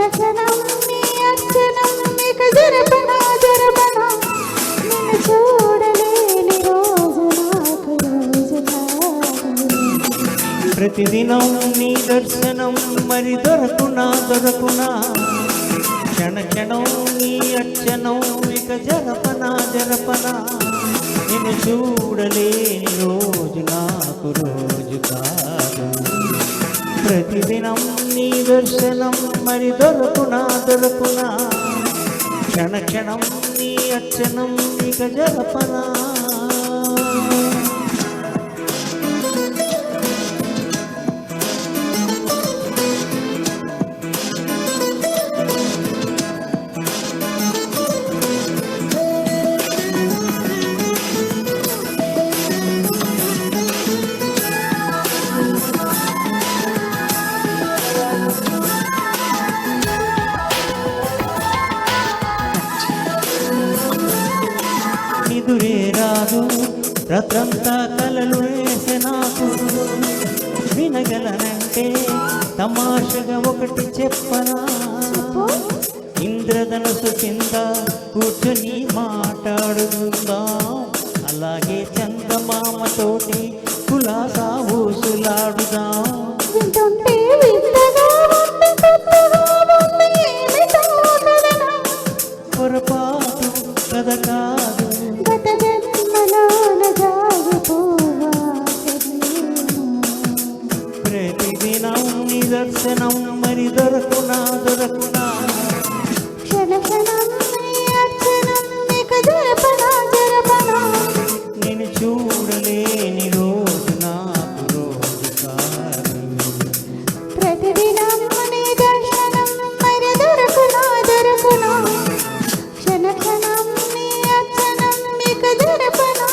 క్షణ క్షణం నీ అర్చనం ఇక జరపనా జరపనా నిన్ను చూడలేని రోజు నాకు రోజు కాదు. ప్రతిదినం నీ దర్శనం మరి దొరకునా దొరకునా క్షణ క్షణం నీ అర్చనం ఇక జరపనా జరపనా నిన్ను చూడలేని రోజు నాకు రోజు కాదు. ప్రతిదినం నీ దర్శనం మరి దొరకునా దొరకునా క్షణ క్షణం నీ అర్చనం ఇక జరపనా. నిదురే రాదు రాత్రంతా కలలు వేసే నాకు వినగలనంటే తమాషగా ఒకటి చెప్పనా ఇంద్రధనుసు కింద కూర్చొని మాట్లాడుకుందాం అలాగే చందమామతోటి కులాసా ఊసులాడుదాం. వింటుంటే వింతగా ఉంది కొత్తగా ఉంది ఏమిటో కథనా పొరపాటు కథ కాదు గత జన్మలోన జాగిపోవా ప్రతిదినం నీ దర్శనం మరి దొరకునా దొరకునా క్షణ క్షణం నీ అర్చనం ఇక జరపనా జరపనా నేను చూడలేని రోజు నాకు రోజు కాదు. ప్రతిదినం నీ దర్శనం మరి దొరకునా దొరకునా క్షణ క్షణం నీ అర్చనం ఇక జరపనా.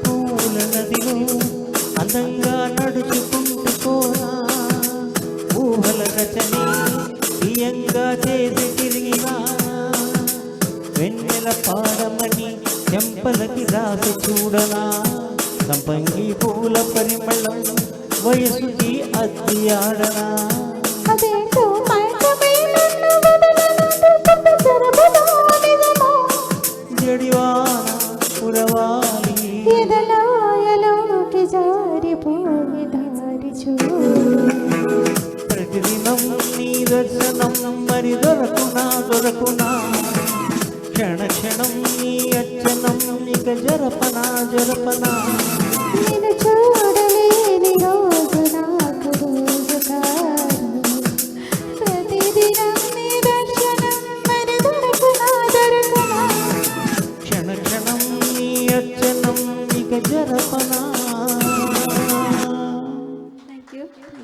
పూల నదిలో అందంగా నడుచుకుంటూ పోరా ఊహల రచనే బియ్యంగా చేసి తిరిగినా వెన్నెల పాడమని చెంపలకి రాసి చూడనా సంపంగి పూల పరిమళం వయసుకి అద్ది ఆడనా. అదేంటో మైకమై నన్ను వదలనంటూ జరపదా నిజమా జడివాన పురవాలి ఎదలాయలోకి జారిపోయి దారి చూడు. ప్రతిదినం నీ దర్శనం మరి దొరకునా దొరకునా క్షణ క్షణం నీ అర్చనం ఇక జరపనా జరపనా నిన్ను చూడలేని రోజు నాకు రోజు కాదు. ప్రతిదినం నీ దర్శనం మరి దొరకునా దొరకునా క్షణ క్షణం నీ అర్చనం ఇక జరపనా.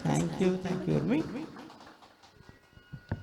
Thank you very much.